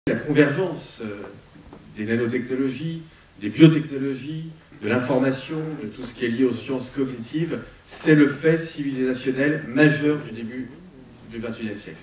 La convergence des nanotechnologies, des biotechnologies, de l'information, de tout ce qui est lié aux sciences cognitives, c'est le fait civilisationnel majeur du début du XXIe siècle.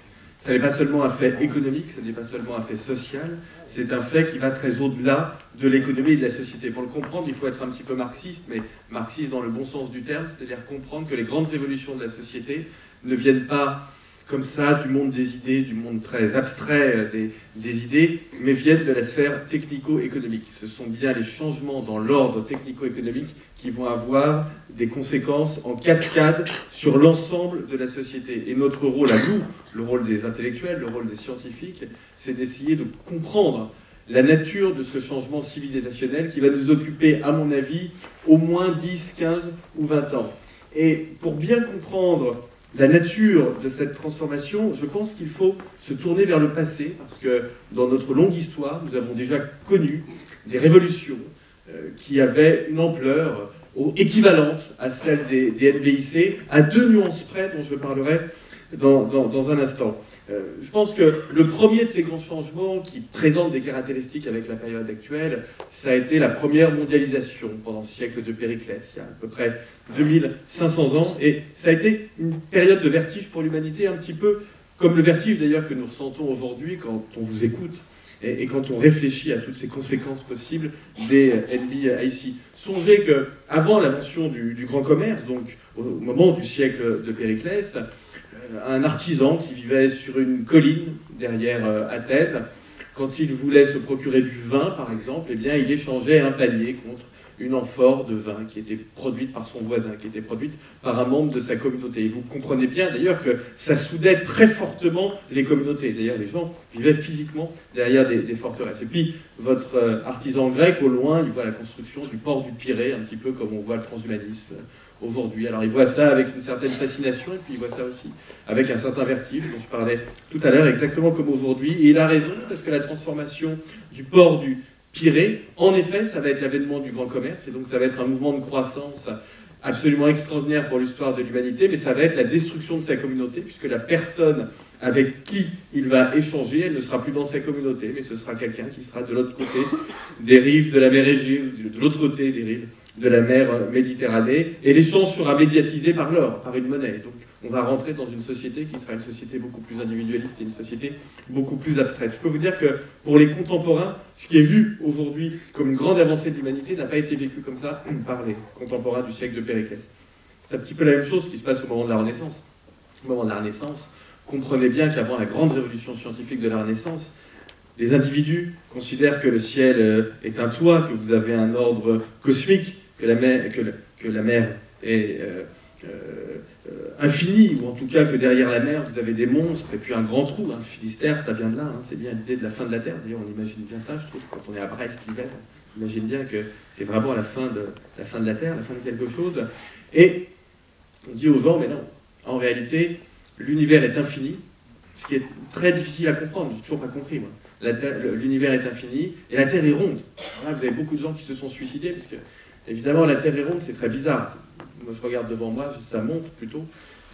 Ce n'est pas seulement un fait économique, ce n'est pas seulement un fait social, c'est un fait qui va très au-delà de l'économie et de la société. Pour le comprendre, il faut être un petit peu marxiste, mais marxiste dans le bon sens du terme, c'est-à-dire comprendre que les grandes évolutions de la société ne viennent pas comme ça du monde des idées, du monde très abstrait des idées, mais viennent de la sphère technico-économique. Ce sont bien les changements dans l'ordre technico-économique qui vont avoir des conséquences en cascade sur l'ensemble de la société. Et notre rôle à nous, le rôle des intellectuels, le rôle des scientifiques, c'est d'essayer de comprendre la nature de ce changement civilisationnel qui va nous occuper, à mon avis, au moins 10, 15 ou 20 ans. Et pour bien comprendre la nature de cette transformation, je pense qu'il faut se tourner vers le passé, parce que dans notre longue histoire, nous avons déjà connu des révolutions qui avaient une ampleur équivalente à celle des NBIC, à 2 nuances près dont je parlerai dans un instant. Je pense que le premier de ces grands changements qui présentent des caractéristiques avec la période actuelle, ça a été la première mondialisation pendant le siècle de Périclès, il y a à peu près 2500 ans, et ça a été une période de vertige pour l'humanité, un petit peu comme le vertige d'ailleurs que nous ressentons aujourd'hui quand on vous écoute et quand on réfléchit à toutes ces conséquences possibles des NBIC. Songez qu'avant l'invention du grand commerce, donc au moment du siècle de Périclès, un artisan qui vivait sur une colline derrière Athènes, quand il voulait se procurer du vin, par exemple, eh bien, il échangeait un panier contre une amphore de vin qui était produite par son voisin, qui était produite par un membre de sa communauté. Et vous comprenez bien d'ailleurs que ça soudait très fortement les communautés. D'ailleurs, les gens vivaient physiquement derrière des forteresses. Et puis, votre artisan grec, au loin, il voit la construction du port du Pirée, un petit peu comme on voit le transhumanisme aujourd'hui. Alors il voit ça avec une certaine fascination, et puis il voit ça aussi avec un certain vertige, dont je parlais tout à l'heure, exactement comme aujourd'hui. Et il a raison, parce que la transformation du port du Pirée, en effet, ça va être l'avènement du grand commerce, et donc ça va être un mouvement de croissance absolument extraordinaire pour l'histoire de l'humanité, mais ça va être la destruction de sa communauté, puisque la personne avec qui il va échanger, elle ne sera plus dans sa communauté, mais ce sera quelqu'un qui sera de l'autre côté des rives de la mer Égée, de l'autre côté des rives de la mer Méditerranée, et l'échange sera médiatisé par l'or, par une monnaie. Donc on va rentrer dans une société qui sera une société beaucoup plus individualiste et une société beaucoup plus abstraite. Je peux vous dire que pour les contemporains, ce qui est vu aujourd'hui comme une grande avancée de l'humanité n'a pas été vécu comme ça par les contemporains du siècle de Périclès. C'est un petit peu la même chose qui se passe au moment de la Renaissance. Au moment de la Renaissance, comprenez bien qu'avant la grande révolution scientifique de la Renaissance, les individus considèrent que le ciel est un toit, que vous avez un ordre cosmique, que la mer est infinie, ou en tout cas que derrière la mer, vous avez des monstres, et puis un grand trou. Le Finistère, ça vient de là, c'est bien l'idée de la fin de la Terre. D'ailleurs, on imagine bien ça, je trouve, quand on est à Brest l'hiver, on imagine bien que c'est vraiment la fin de la Terre, la fin de quelque chose. Et on dit aux gens, mais non, en réalité, l'univers est infini, ce qui est très difficile à comprendre, je n'ai toujours pas compris, moi. L'univers est infini, et la Terre est ronde. Alors là, vous avez beaucoup de gens qui se sont suicidés, parce que évidemment, la Terre est ronde, c'est très bizarre. Moi, je regarde devant moi, ça monte plutôt.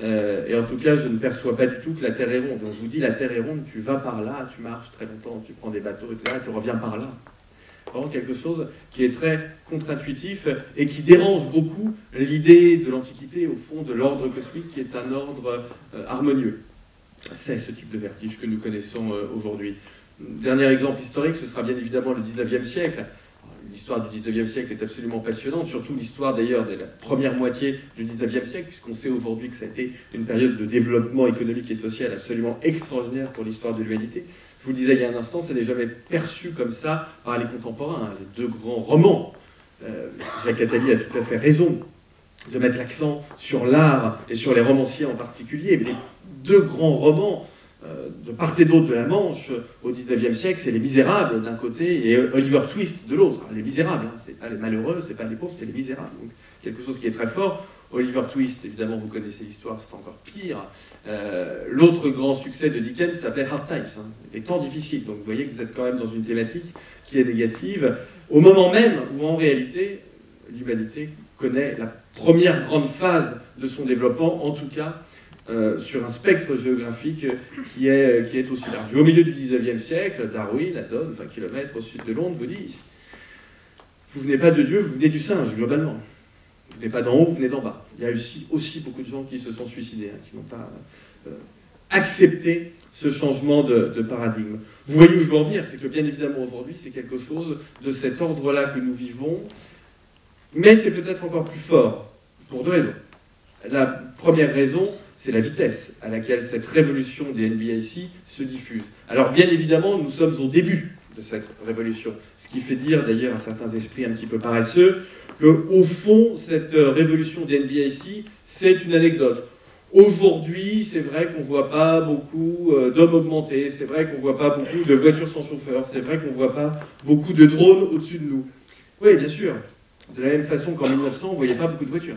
Et en tout cas, je ne perçois pas du tout que la Terre est ronde. On vous dit, la Terre est ronde, tu vas par là, tu marches très longtemps, tu prends des bateaux, etc., et tu reviens par là. Vraiment quelque chose qui est très contre-intuitif et qui dérange beaucoup l'idée de l'Antiquité, au fond, de l'ordre cosmique, qui est un ordre harmonieux. C'est ce type de vertige que nous connaissons aujourd'hui. Dernier exemple historique, ce sera bien évidemment le 19e siècle. L'histoire du 19e siècle est absolument passionnante, surtout l'histoire d'ailleurs de la première moitié du 19e siècle, puisqu'on sait aujourd'hui que ça a été une période de développement économique et social absolument extraordinaire pour l'histoire de l'humanité. Je vous le disais il y a un instant, ça n'est jamais perçu comme ça par les contemporains. Les 2 grands romans, Jacques Attali a tout à fait raison de mettre l'accent sur l'art et sur les romanciers en particulier, mais les 2 grands romans de part et d'autre de la Manche au XIXe siècle, c'est les Misérables d'un côté et Oliver Twist de l'autre. Les Misérables, hein, c'est pas les malheureux, c'est pas les pauvres, c'est les Misérables. Donc quelque chose qui est très fort. Oliver Twist, évidemment, vous connaissez l'histoire, c'est encore pire. L'autre grand succès de Dickens s'appelait Hard Times, hein, les temps difficiles. Donc vous voyez que vous êtes quand même dans une thématique qui est négative, au moment même où en réalité l'humanité connaît la première grande phase de son développement, en tout cas sur un spectre géographique qui est aussi large. Au milieu du 19e siècle, Darwin, à Donne, 20 km au sud de Londres, vous dit « Vous venez pas de Dieu, vous venez du singe, globalement. Vous venez pas d'en haut, vous venez d'en bas. » Il y a aussi beaucoup de gens qui se sont suicidés, qui n'ont pas accepté ce changement de paradigme. Vous voyez où je veux en venir, c'est que bien évidemment aujourd'hui, c'est quelque chose de cet ordre-là que nous vivons, mais c'est peut-être encore plus fort, pour deux raisons. La première raison, c'est la vitesse à laquelle cette révolution des NBIC se diffuse. Alors bien évidemment, nous sommes au début de cette révolution, ce qui fait dire d'ailleurs à certains esprits un petit peu paresseux qu'au fond, cette révolution des NBIC, c'est une anecdote. Aujourd'hui, c'est vrai qu'on ne voit pas beaucoup d'hommes augmentés, c'est vrai qu'on ne voit pas beaucoup de voitures sans chauffeur, c'est vrai qu'on ne voit pas beaucoup de drones au-dessus de nous. Oui, bien sûr. De la même façon qu'en 1900, on ne voyait pas beaucoup de voitures.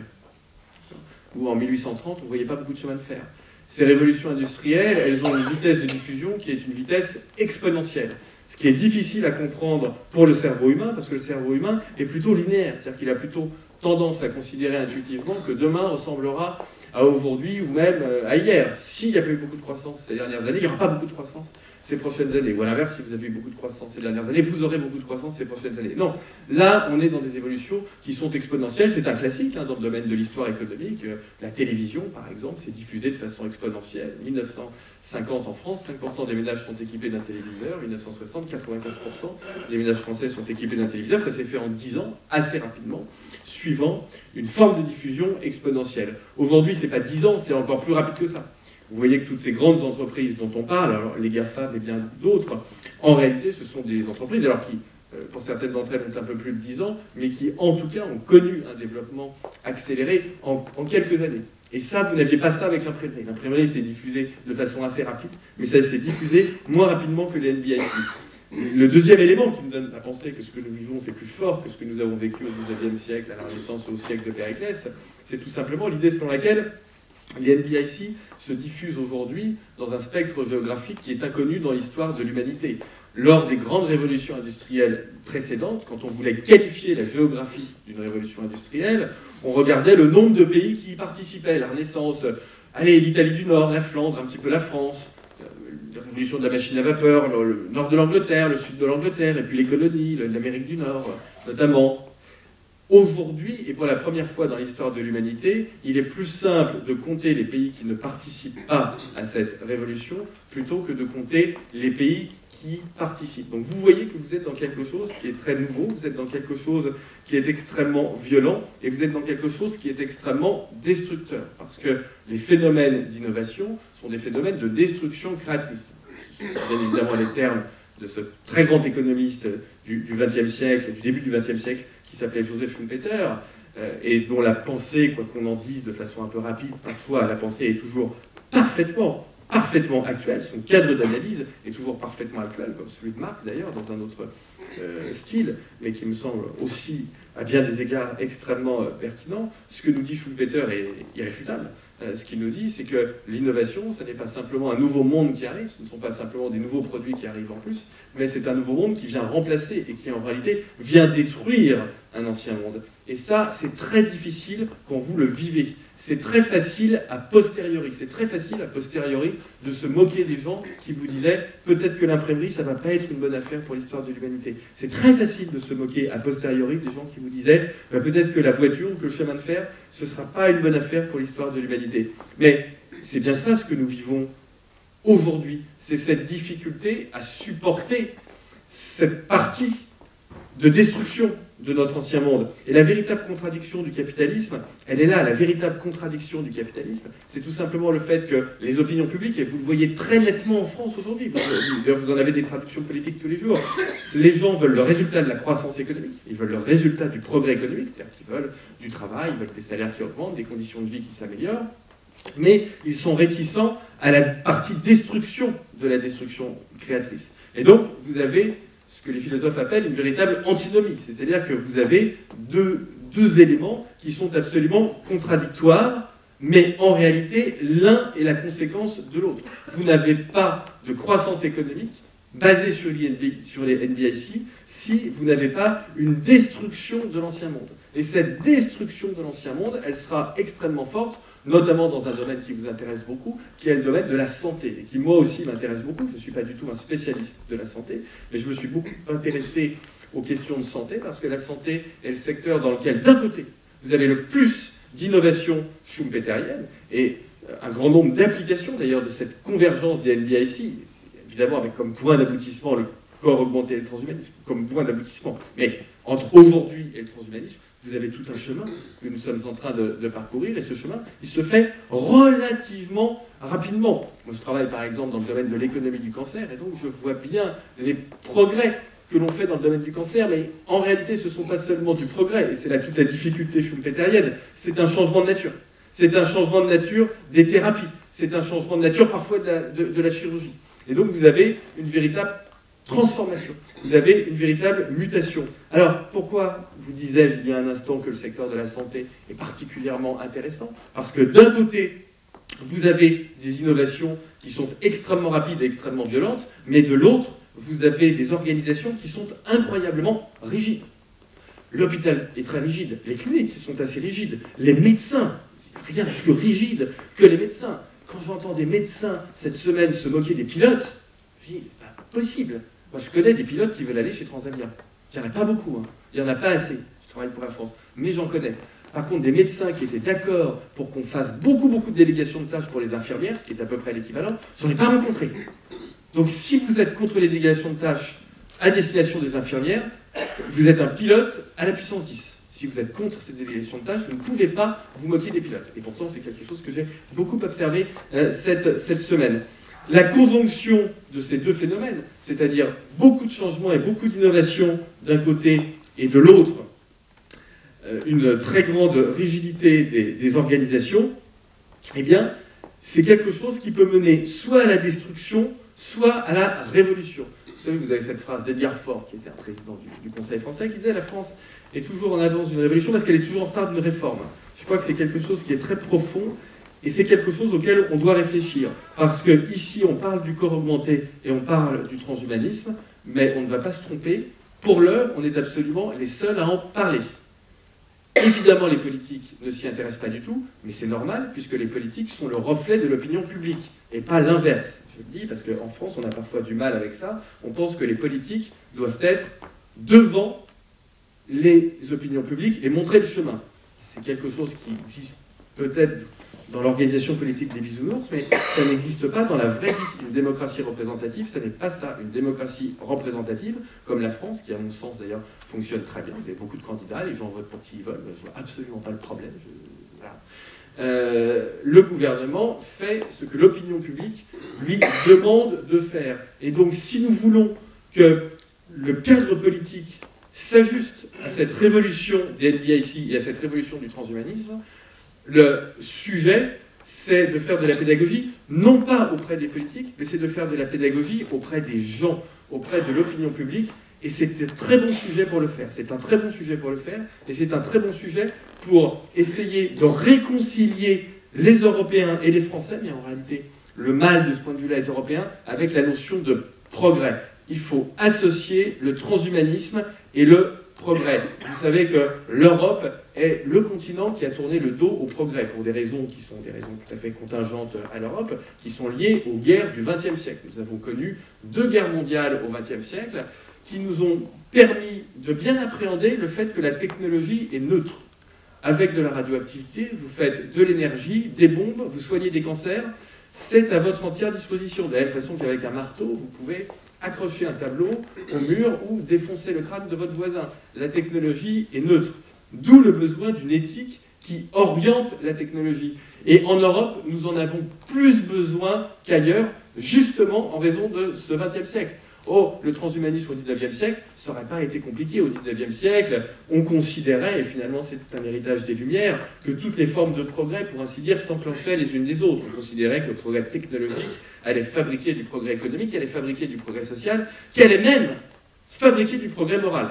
Ou en 1830, on ne voyait pas beaucoup de chemins de fer. Ces révolutions industrielles, elles ont une vitesse de diffusion qui est une vitesse exponentielle. Ce qui est difficile à comprendre pour le cerveau humain, parce que le cerveau humain est plutôt linéaire, c'est-à-dire qu'il a plutôt tendance à considérer intuitivement que demain ressemblera à aujourd'hui ou même à hier. S'il n'y a pas eu beaucoup de croissance ces dernières années, il n'y aura pas beaucoup de croissance ces prochaines années. Ou à l'inverse, si vous avez eu beaucoup de croissance ces dernières années, vous aurez beaucoup de croissance ces prochaines années. Non, là, on est dans des évolutions qui sont exponentielles. C'est un classique dans le domaine de l'histoire économique. La télévision, par exemple, s'est diffusée de façon exponentielle. 1950 en France, 5% des ménages sont équipés d'un téléviseur. 1960, 95% des ménages français sont équipés d'un téléviseur. Ça s'est fait en 10 ans, assez rapidement, suivant une forme de diffusion exponentielle. Aujourd'hui, c'est pas 10 ans, c'est encore plus rapide que ça. Vous voyez que toutes ces grandes entreprises dont on parle, alors les GAFA mais bien d'autres, en réalité, ce sont des entreprises alors qui, pour certaines d'entre elles, ont un peu plus de 10 ans, mais qui, en tout cas, ont connu un développement accéléré en quelques années. Et ça, vous n'aviez pas ça avec l'imprimerie. L'imprimerie s'est diffusée de façon assez rapide, mais ça s'est diffusé moins rapidement que les NBIC. Le deuxième élément qui nous donne à penser que ce que nous vivons, c'est plus fort que ce que nous avons vécu au XIXe siècle, à la Renaissance ou au siècle de Périclès, c'est tout simplement l'idée selon laquelle les NBIC se diffusent aujourd'hui dans un spectre géographique qui est inconnu dans l'histoire de l'humanité. Lors des grandes révolutions industrielles précédentes, quand on voulait qualifier la géographie d'une révolution industrielle, on regardait le nombre de pays qui y participaient. La Renaissance, allez, l'Italie du Nord, la Flandre, un petit peu la France, la révolution de la machine à vapeur, le nord de l'Angleterre, le sud de l'Angleterre, et puis les colonies, l'Amérique du Nord notamment. Aujourd'hui, et pour la première fois dans l'histoire de l'humanité, il est plus simple de compter les pays qui ne participent pas à cette révolution plutôt que de compter les pays qui participent. Donc vous voyez que vous êtes dans quelque chose qui est très nouveau, vous êtes dans quelque chose qui est extrêmement violent, et vous êtes dans quelque chose qui est extrêmement destructeur, parce que les phénomènes d'innovation sont des phénomènes de destruction créatrice. Ce sont bien évidemment les termes de ce très grand économiste du XXe siècle, du début du XXe siècle, qui s'appelait Joseph Schumpeter, et dont la pensée, quoi qu'on en dise de façon un peu rapide, parfois la pensée est toujours parfaitement actuelle, son cadre d'analyse est toujours parfaitement actuel, comme celui de Marx d'ailleurs, dans un autre style, mais qui me semble aussi, à bien des égards, extrêmement pertinent. Ce que nous dit Schumpeter est irréfutable. Ce qu'il nous dit, c'est que l'innovation, ce n'est pas simplement un nouveau monde qui arrive, ce ne sont pas simplement des nouveaux produits qui arrivent en plus, mais c'est un nouveau monde qui vient remplacer et qui en réalité vient détruire un ancien monde. Et ça, c'est très difficile quand vous le vivez. C'est très facile a posteriori. C'est très facile a posteriori de se moquer des gens qui vous disaient peut-être que l'imprimerie, ça ne va pas être une bonne affaire pour l'histoire de l'humanité. C'est très facile de se moquer a posteriori des gens qui vous disaient peut-être que la voiture ou que le chemin de fer, ce ne sera pas une bonne affaire pour l'histoire de l'humanité. Mais c'est bien ça ce que nous vivons aujourd'hui. C'est cette difficulté à supporter cette partie de destruction de notre ancien monde. Et la véritable contradiction du capitalisme, elle est là. La véritable contradiction du capitalisme, c'est tout simplement le fait que les opinions publiques, et vous le voyez très nettement en France aujourd'hui, vous en avez des traductions politiques tous les jours, les gens veulent le résultat de la croissance économique, ils veulent le résultat du progrès économique, c'est-à-dire qu'ils veulent du travail, ils veulent des salaires qui augmentent, des conditions de vie qui s'améliorent, mais ils sont réticents à la partie destruction de la destruction créatrice. Et donc, vous avez ce que les philosophes appellent une véritable antinomie, c'est-à-dire que vous avez deux éléments qui sont absolument contradictoires, mais en réalité, l'un est la conséquence de l'autre. Vous n'avez pas de croissance économique basée sur les NBIC si vous n'avez pas une destruction de l'ancien monde. Et cette destruction de l'ancien monde, elle sera extrêmement forte, notamment dans un domaine qui vous intéresse beaucoup, qui est le domaine de la santé, et qui moi aussi m'intéresse beaucoup. Je ne suis pas du tout un spécialiste de la santé, mais je me suis beaucoup intéressé aux questions de santé, parce que la santé est le secteur dans lequel, d'un côté, vous avez le plus d'innovation schumpeterienne, et un grand nombre d'applications d'ailleurs de cette convergence des NBIC, évidemment avec comme point d'aboutissement le corps augmenté et le transhumanisme, comme point d'aboutissement. Mais entre aujourd'hui et le transhumanisme, vous avez tout un chemin que nous sommes en train de parcourir, et ce chemin, il se fait relativement rapidement. Moi, je travaille par exemple dans le domaine de l'économie du cancer, et donc je vois bien les progrès que l'on fait dans le domaine du cancer, mais en réalité, ce ne sont pas seulement du progrès, et c'est là toute la difficulté schumpeterienne, c'est un changement de nature. C'est un changement de nature des thérapies, c'est un changement de nature parfois de la chirurgie. Et donc vous avez une véritable transformation, vous avez une véritable mutation. Alors pourquoi vous disais-je il y a un instant que le secteur de la santé est particulièrement intéressant? Parce que d'un côté, vous avez des innovations qui sont extrêmement rapides et extrêmement violentes, mais de l'autre, vous avez des organisations qui sont incroyablement rigides. L'hôpital est très rigide, les cliniques sont assez rigides, les médecins, rien de plus rigide que les médecins. Quand j'entends des médecins cette semaine se moquer des pilotes, je dis, c'est pas possible. Moi, je connais des pilotes qui veulent aller chez Transavia. Il n'y en a pas beaucoup, hein. Il n'y en a pas assez. Je travaille pour la France, mais j'en connais. Par contre, des médecins qui étaient d'accord pour qu'on fasse beaucoup de délégations de tâches pour les infirmières, ce qui est à peu près l'équivalent, j'en ai pas rencontré. Donc, si vous êtes contre les délégations de tâches à destination des infirmières, vous êtes un pilote à la puissance 10. Si vous êtes contre ces délégations de tâches, vous ne pouvez pas vous moquer des pilotes. Et pourtant, c'est quelque chose que j'ai beaucoup observé cette semaine. La conjonction de ces deux phénomènes, c'est-à-dire beaucoup de changements et beaucoup d'innovations d'un côté et de l'autre, une très grande rigidité des organisations, eh bien, c'est quelque chose qui peut mener soit à la destruction, soit à la révolution. Vous savez, vous avez cette phrase d'Edgar Faure, qui était un président du Conseil français, qui disait « La France est toujours en avance d'une révolution parce qu'elle est toujours en retard d'une réforme ». Je crois que c'est quelque chose qui est très profond, et c'est quelque chose auquel on doit réfléchir. Parce qu'ici, on parle du corps augmenté et on parle du transhumanisme, mais on ne va pas se tromper. Pour l'heure, on est absolument les seuls à en parler. Évidemment, les politiques ne s'y intéressent pas du tout, mais c'est normal, puisque les politiques sont le reflet de l'opinion publique, et pas l'inverse. Je le dis parce qu'en France, on a parfois du mal avec ça. On pense que les politiques doivent être devant les opinions publiques et montrer le chemin. C'est quelque chose qui existe peut-être dans l'organisation politique des bisounours, mais ça n'existe pas dans la vraie vie. Une démocratie représentative, ça n'est pas ça. Une démocratie représentative, comme la France, qui à mon sens d'ailleurs fonctionne très bien. Vous avez beaucoup de candidats, les gens votent pour qui ils veulent, je vois absolument pas le problème. Voilà. Le gouvernement fait ce que l'opinion publique lui demande de faire. Et donc si nous voulons que le cadre politique s'ajuste à cette révolution des NBIC et à cette révolution du transhumanisme, le sujet, c'est de faire de la pédagogie, non pas auprès des politiques, mais c'est de faire de la pédagogie auprès des gens, auprès de l'opinion publique, et c'est un très bon sujet pour le faire. C'est un très bon sujet pour le faire, et c'est un très bon sujet pour essayer de réconcilier les Européens et les Français, mais en réalité, le mal de ce point de vue-là est européen, avec la notion de progrès. Il faut associer le transhumanisme et le progrès. Vous savez que l'Europe est le continent qui a tourné le dos au progrès, pour des raisons qui sont des raisons tout à fait contingentes à l'Europe, qui sont liées aux guerres du XXe siècle. Nous avons connu 2 guerres mondiales au XXe siècle, qui nous ont permis de bien appréhender le fait que la technologie est neutre. Avec de la radioactivité, vous faites de l'énergie, des bombes, vous soignez des cancers, c'est à votre entière disposition. De la même façon qu'avec un marteau, vous pouvez accrocher un tableau au mur ou défoncer le crâne de votre voisin. La technologie est neutre. D'où le besoin d'une éthique qui oriente la technologie. Et en Europe, nous en avons plus besoin qu'ailleurs, justement en raison de ce XXe siècle. Oh, le transhumanisme au XIXe siècle, ça n'aurait pas été compliqué. Au XIXe siècle, on considérait, et finalement c'est un héritage des Lumières, que toutes les formes de progrès, pour ainsi dire, s'enclenchaient les unes des autres. On considérait que le progrès technologique allait fabriquer du progrès économique, allait fabriquer du progrès social, qui allait même fabriquer du progrès moral.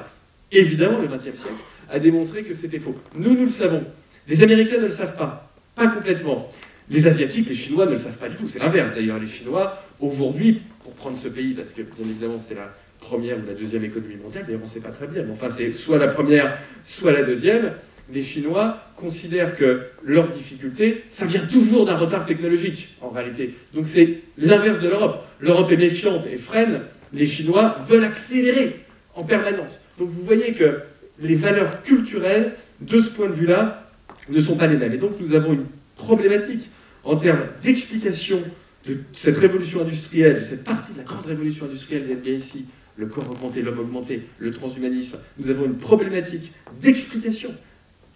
Évidemment, le XXe siècle a démontré que c'était faux. Nous le savons. Les Américains ne le savent pas complètement. Les Asiatiques, les Chinois ne le savent pas du tout. C'est l'inverse d'ailleurs. Les Chinois, aujourd'hui, pour prendre ce pays, parce que bien évidemment c'est la première ou la deuxième économie mondiale, d'ailleurs on ne sait pas très bien, mais enfin c'est soit la première, soit la deuxième, les Chinois considèrent que leur difficulté, ça vient toujours d'un retard technologique, en réalité. Donc c'est l'inverse de l'Europe. L'Europe est méfiante et freine, les Chinois veulent accélérer en permanence. Donc vous voyez que les valeurs culturelles, de ce point de vue-là, ne sont pas les mêmes. Et donc nous avons une problématique en termes d'explication de cette révolution industrielle, de cette partie de la grande révolution industrielle des NBIC, le corps augmenté, l'homme augmenté, le transhumanisme. Nous avons une problématique d'explication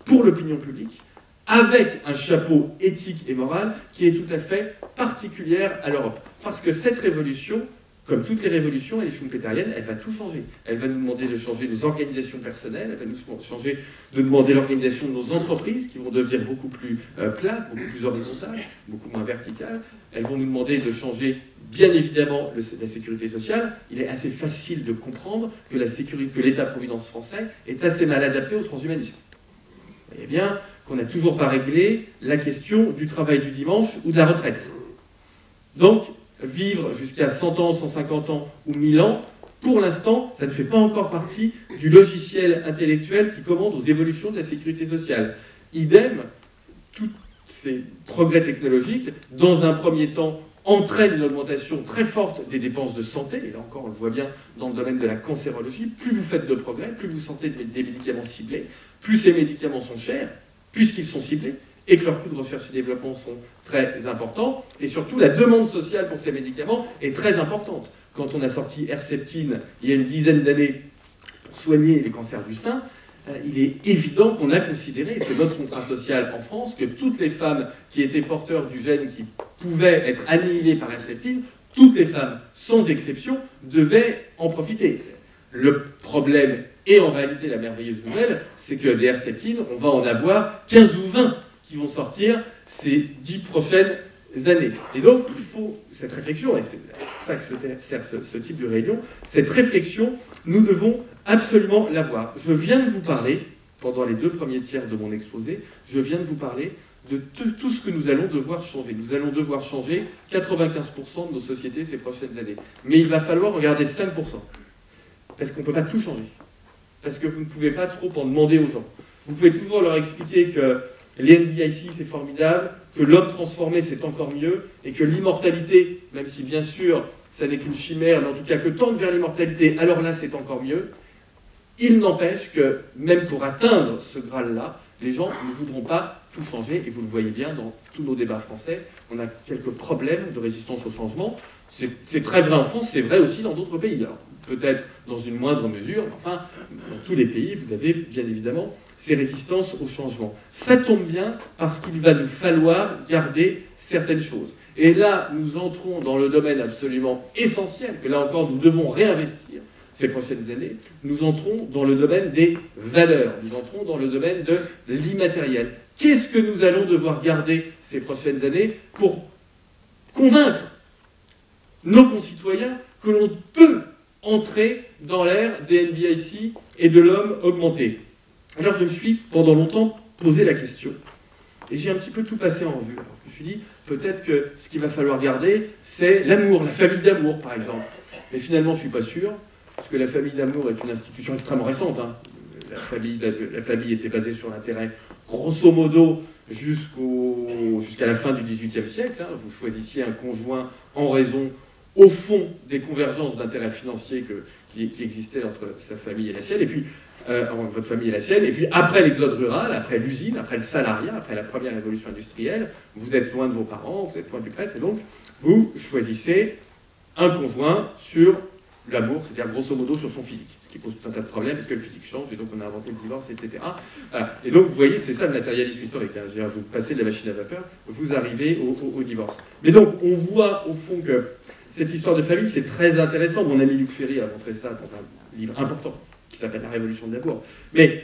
pour l'opinion publique, avec un chapeau éthique et moral qui est tout à fait particulière à l'Europe. Parce que cette révolution, comme toutes les révolutions, elle est schumpeterienne, elle va tout changer. Elle va nous demander de changer nos organisations personnelles, elle va nous changer de demander l'organisation de nos entreprises, qui vont devenir beaucoup plus plates, beaucoup plus horizontales, beaucoup moins verticales. Elles vont nous demander de changer, bien évidemment, la sécurité sociale. Il est assez facile de comprendre que l'État-providence français est assez mal adapté au transhumanisme. Vous voyez bien qu'on n'a toujours pas réglé la question du travail du dimanche ou de la retraite. Donc, vivre jusqu'à 100 ans, 150 ans ou 1000 ans, pour l'instant, ça ne fait pas encore partie du logiciel intellectuel qui commande aux évolutions de la sécurité sociale. Idem, tous ces progrès technologiques, dans un premier temps, entraînent une augmentation très forte des dépenses de santé, et là encore on le voit bien dans le domaine de la cancérologie. Plus vous faites de progrès, plus vous sortez des médicaments ciblés, plus ces médicaments sont chers, puisqu'ils sont ciblés, et que leurs coûts de recherche et développement sont très importants, et surtout la demande sociale pour ces médicaments est très importante. Quand on a sorti Herceptine il y a une dizaine d'années pour soigner les cancers du sein, il est évident qu'on a considéré, et c'est notre contrat social en France, que toutes les femmes qui étaient porteurs du gène qui pouvait être annihilées par Herceptine, toutes les femmes, sans exception, devaient en profiter. Le problème, et en réalité la merveilleuse nouvelle, c'est que des Herceptines, on va en avoir 15 ou 20 qui vont sortir ces 10 prochaines années. Et donc, il faut cette réflexion, et c'est ça que sert ce type de réunion, cette réflexion, nous devons absolument l'avoir. Je viens de vous parler, pendant les 2 premiers tiers de mon exposé, je viens de vous parler de tout ce que nous allons devoir changer. Nous allons devoir changer 95% de nos sociétés ces prochaines années. Mais il va falloir regarder 5%. Parce qu'on ne peut pas tout changer. Parce que vous ne pouvez pas trop en demander aux gens. Vous pouvez toujours leur expliquer que les NBIC, c'est formidable, que l'homme transformé, c'est encore mieux, et que l'immortalité, même si bien sûr, ça n'est qu'une chimère, mais en tout cas que tendre vers l'immortalité, alors là, c'est encore mieux. Il n'empêche que, même pour atteindre ce Graal-là, les gens ne voudront pas tout changer, et vous le voyez bien dans tous nos débats français, on a quelques problèmes de résistance au changement. C'est très vrai en France, c'est vrai aussi dans d'autres pays. Alors, peut-être dans une moindre mesure, mais enfin, dans tous les pays, vous avez bien évidemment ces résistances au changement. Ça tombe bien parce qu'il va nous falloir garder certaines choses. Et là, nous entrons dans le domaine absolument essentiel, que là encore, nous devons réinvestir ces prochaines années. Nous entrons dans le domaine des valeurs, nous entrons dans le domaine de l'immatériel. Qu'est-ce que nous allons devoir garder ces prochaines années pour convaincre nos concitoyens que l'on peut entrer dans l'ère des NBIC et de l'homme augmenté? Alors je me suis pendant longtemps posé la question, et j'ai un petit peu tout passé en revue. Alors je me suis dit, peut-être que ce qu'il va falloir garder, c'est l'amour, la famille d'amour par exemple. Mais finalement je ne suis pas sûr, parce que la famille d'amour est une institution extrêmement récente. Hein. La famille était basée sur l'intérêt, grosso modo, jusqu'à la fin du XVIIIe siècle. Hein. Vous choisissiez un conjoint en raison, au fond, des convergences d'intérêts financiers qui existaient entre sa famille et la sienne, et puis votre famille et la sienne, et puis après l'exode rural, après l'usine, après le salariat, après la première révolution industrielle, vous êtes loin de vos parents, vous êtes loin du prêtre, et donc vous choisissez un conjoint sur l'amour, c'est-à-dire grosso modo sur son physique, ce qui pose tout un tas de problèmes, parce que le physique change, et donc on a inventé le divorce, etc. Voilà. Et donc vous voyez, c'est ça le matérialisme historique. Hein. Vous passez de la machine à vapeur, vous arrivez au divorce. Mais donc on voit au fond que cette histoire de famille, c'est très intéressant. Mon ami Luc Ferry a montré ça dans un livre important qui s'appelle La Révolution de l'amour. Mais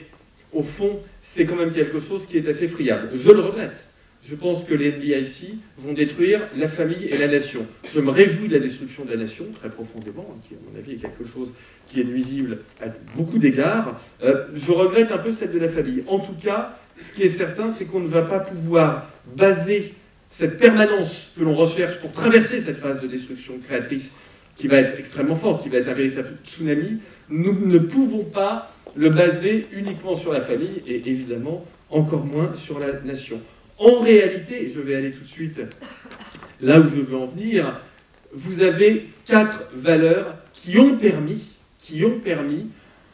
au fond, c'est quand même quelque chose qui est assez friable. Je le regrette. Je pense que les NBIC vont détruire la famille et la nation. Je me réjouis de la destruction de la nation, très profondément, qui, à mon avis, est quelque chose qui est nuisible à beaucoup d'égards. Je regrette un peu celle de la famille. En tout cas, ce qui est certain, c'est qu'on ne va pas pouvoir baser cette permanence que l'on recherche pour traverser cette phase de destruction créatrice qui va être extrêmement fort, qui va être un véritable tsunami, nous ne pouvons pas le baser uniquement sur la famille et évidemment encore moins sur la nation. En réalité, et je vais aller tout de suite là où je veux en venir, vous avez 4 valeurs qui ont permis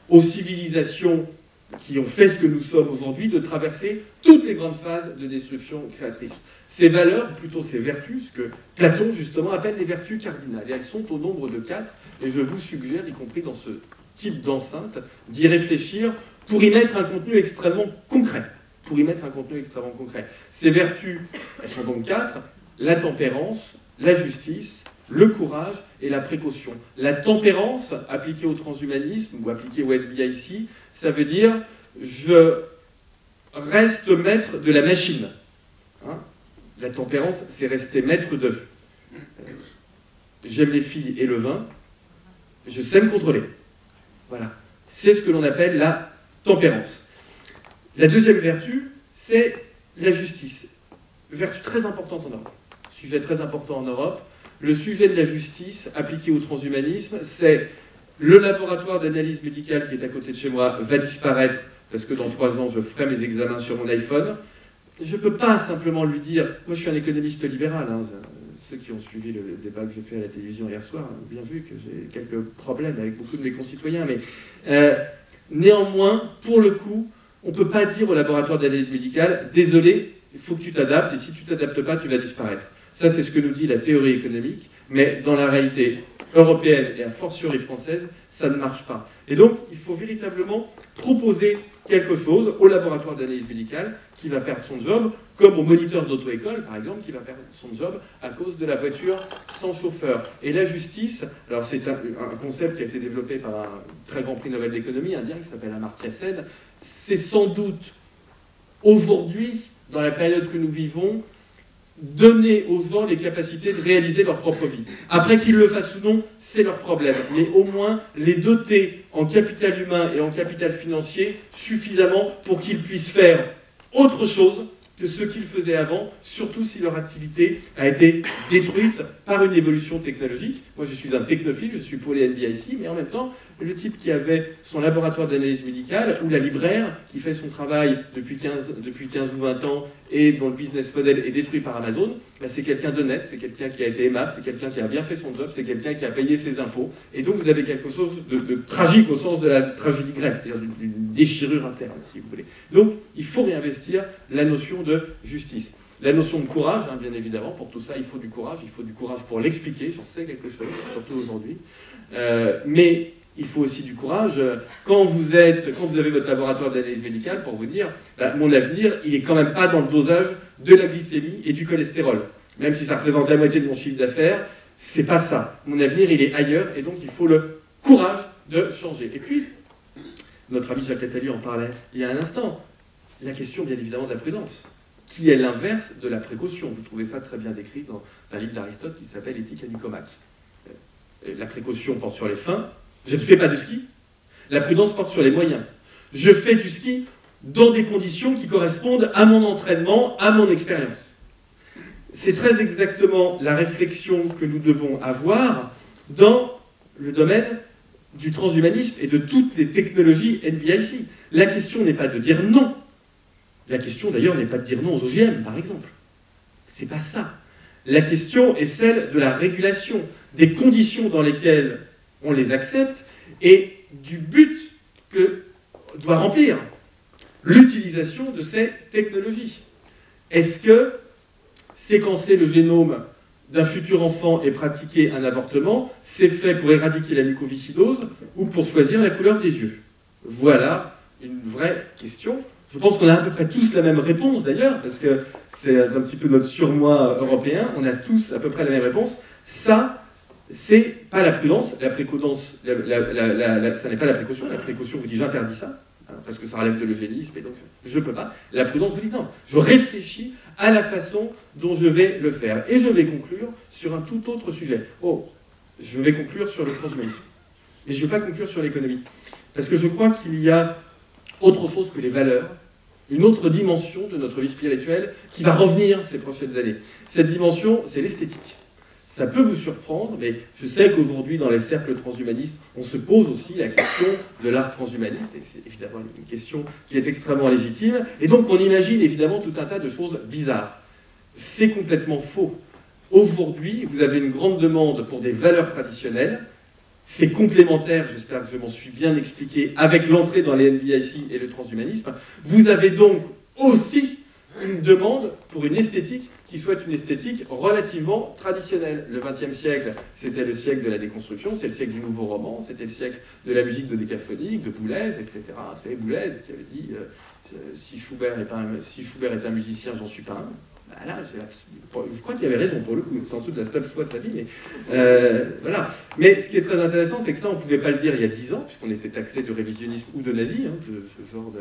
aux civilisations qui ont fait ce que nous sommes aujourd'hui de traverser toutes les grandes phases de destruction créatrice. Ces valeurs, plutôt ces vertus, ce que Platon justement appelle les vertus cardinales, et elles sont au nombre de 4, et je vous suggère, y compris dans ce type d'enceinte, d'y réfléchir pour y mettre un contenu extrêmement concret. Ces vertus, elles sont donc 4, la tempérance, la justice, le courage et la précaution. La tempérance, appliquée au transhumanisme ou appliquée au NBIC, ça veut dire je reste maître de la machine. Hein? La tempérance, c'est rester maître d'œuvre. J'aime les filles et le vin, je sais me contrôler. Voilà. C'est ce que l'on appelle la tempérance. La deuxième vertu, c'est la justice. Vertu très importante en Europe. Sujet très important en Europe. Le sujet de la justice appliquée au transhumanisme, c'est le laboratoire d'analyse médicale qui est à côté de chez moi va disparaître parce que dans 3 ans, je ferai mes examens sur mon iPhone. Je ne peux pas simplement lui dire... Moi, je suis un économiste libéral. Hein. Ceux qui ont suivi le débat que j'ai fait à la télévision hier soir ont bien vu que j'ai quelques problèmes avec beaucoup de mes concitoyens. Mais néanmoins, pour le coup, on ne peut pas dire au laboratoire d'analyse médicale « Désolé, il faut que tu t'adaptes, et si tu ne t'adaptes pas, tu vas disparaître ». Ça, c'est ce que nous dit la théorie économique, mais dans la réalité européenne et a fortiori française, ça ne marche pas. Et donc, il faut véritablement proposer quelque chose au laboratoire d'analyse médicale qui va perdre son job, comme au moniteur d'auto-école, par exemple, qui va perdre son job à cause de la voiture sans chauffeur. Et la justice, alors c'est un concept qui a été développé par un très grand prix Nobel d'économie indien qui s'appelle Amartya Sen, c'est sans doute aujourd'hui, dans la période que nous vivons, donner aux gens les capacités de réaliser leur propre vie. Après qu'ils le fassent ou non, c'est leur problème. Mais au moins les doter en capital humain et en capital financier suffisamment pour qu'ils puissent faire autre chose que ce qu'ils faisaient avant, surtout si leur activité a été détruite par une évolution technologique. Moi, je suis un technophile, je suis pour les NBIC, mais en même temps, le type qui avait son laboratoire d'analyse médicale, ou la libraire qui fait son travail depuis 15 ou 20 ans et dont le business model est détruit par Amazon, ben c'est quelqu'un d'honnête, c'est quelqu'un qui a été aimable, c'est quelqu'un qui a bien fait son job, c'est quelqu'un qui a payé ses impôts. Et donc, vous avez quelque chose de tragique au sens de la tragédie grecque, c'est-à-dire d'une déchirure interne, si vous voulez. Donc, il faut réinvestir la notion de justice. La notion de courage, hein, bien évidemment, pour tout ça, il faut du courage pour l'expliquer, j'en sais quelque chose, surtout aujourd'hui. Mais il faut aussi du courage quand vous avez votre laboratoire d'analyse médicale pour vous dire bah, mon avenir, il n'est quand même pas dans le dosage de la glycémie et du cholestérol. Même si ça représente la moitié de mon chiffre d'affaires, c'est pas ça. Mon avenir, il est ailleurs, et donc il faut le courage de changer. Et puis, notre ami Jacques Attali en parlait il y a un instant, la question bien évidemment de la prudence, qui est l'inverse de la précaution. Vous trouvez ça très bien décrit dans un livre d'Aristote qui s'appelle Éthique à Nicomaque. La précaution porte sur les fins. Je ne fais pas de ski. La prudence porte sur les moyens. Je fais du ski dans des conditions qui correspondent à mon entraînement, à mon expérience. C'est très exactement la réflexion que nous devons avoir dans le domaine du transhumanisme et de toutes les technologies NBIC. La question n'est pas de dire non. La question d'ailleurs n'est pas de dire non aux OGM, par exemple. C'est pas ça. La question est celle de la régulation, des conditions dans lesquelles on les accepte et du but que doit remplir l'utilisation de ces technologies. Est-ce que séquencer le génome d'un futur enfant et pratiquer un avortement, c'est fait pour éradiquer la mucoviscidose ou pour choisir la couleur des yeux? Voilà une vraie question. Je pense qu'on a à peu près tous la même réponse d'ailleurs, parce que c'est un petit peu notre surmoi européen, on a tous à peu près la même réponse. Ça, c'est pas la prudence, la précaution, ça n'est pas la précaution. La précaution vous dit j'interdis ça, hein, parce que ça relève de l'eugénisme, et donc je ne peux pas. La prudence vous dit non, je réfléchis à la façon dont je vais le faire. Et je vais conclure sur un tout autre sujet. Je vais conclure sur le transhumanisme. Et je ne vais pas conclure sur l'économie. Parce que je crois qu'il y a autre chose que les valeurs, une autre dimension de notre vie spirituelle qui va revenir ces prochaines années. Cette dimension, c'est l'esthétique. ça peut vous surprendre, mais je sais qu'aujourd'hui, dans les cercles transhumanistes, on se pose aussi la question de l'art transhumaniste, et c'est évidemment une question qui est extrêmement légitime, et donc on imagine évidemment tout un tas de choses bizarres. C'est complètement faux. Aujourd'hui, vous avez une grande demande pour des valeurs traditionnelles. C'est complémentaire, j'espère que je m'en suis bien expliqué, avec l'entrée dans les NBIC et le transhumanisme. Vous avez donc aussi une demande pour une esthétique qui soit une esthétique relativement traditionnelle. Le XXe siècle, c'était le siècle de la déconstruction, c'est le siècle du nouveau roman, c'était le siècle de la musique dodécaphonique, de Boulez, etc. C'est Boulez qui avait dit si Schubert est un musicien, j'en suis pas un. Ben là, je crois qu'il avait raison pour le coup, c'est en dessous de la seule fois de sa vie, mais voilà. Mais ce qui est très intéressant, c'est que ça, on ne pouvait pas le dire il y a 10 ans, puisqu'on était taxé de révisionnisme ou de nazi, hein, ce genre de...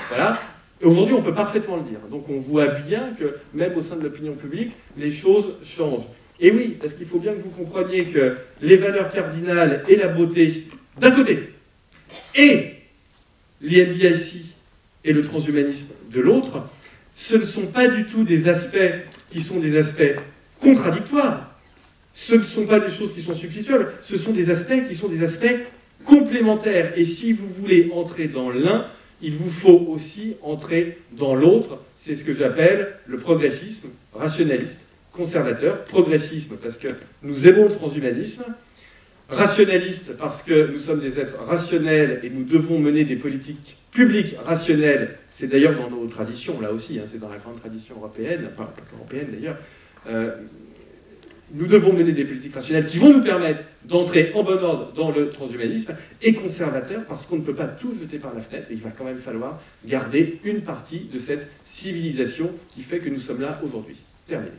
Voilà. Aujourd'hui, on peut parfaitement le dire. Donc on voit bien que, même au sein de l'opinion publique, les choses changent. Et oui, parce qu'il faut bien que vous compreniez que les valeurs cardinales et la beauté, d'un côté, et les NBIC et le transhumanisme de l'autre, ce ne sont pas du tout des aspects qui sont des aspects contradictoires. Ce ne sont pas des choses qui sont substituables. Ce sont des aspects qui sont des aspects complémentaires. Et si vous voulez entrer dans l'un, il vous faut aussi entrer dans l'autre. C'est ce que j'appelle le progressisme rationaliste, conservateur. Progressisme parce que nous aimons le transhumanisme. Rationaliste parce que nous sommes des êtres rationnels et nous devons mener des politiques publiques rationnelles. C'est d'ailleurs dans nos traditions, là aussi, hein, c'est dans la grande tradition européenne, enfin pas européenne d'ailleurs. Nous devons mener des politiques rationnelles qui vont nous permettre d'entrer en bon ordre dans le transhumanisme, et conservateur parce qu'on ne peut pas tout jeter par la fenêtre, et il va quand même falloir garder une partie de cette civilisation qui fait que nous sommes là aujourd'hui. Terminé.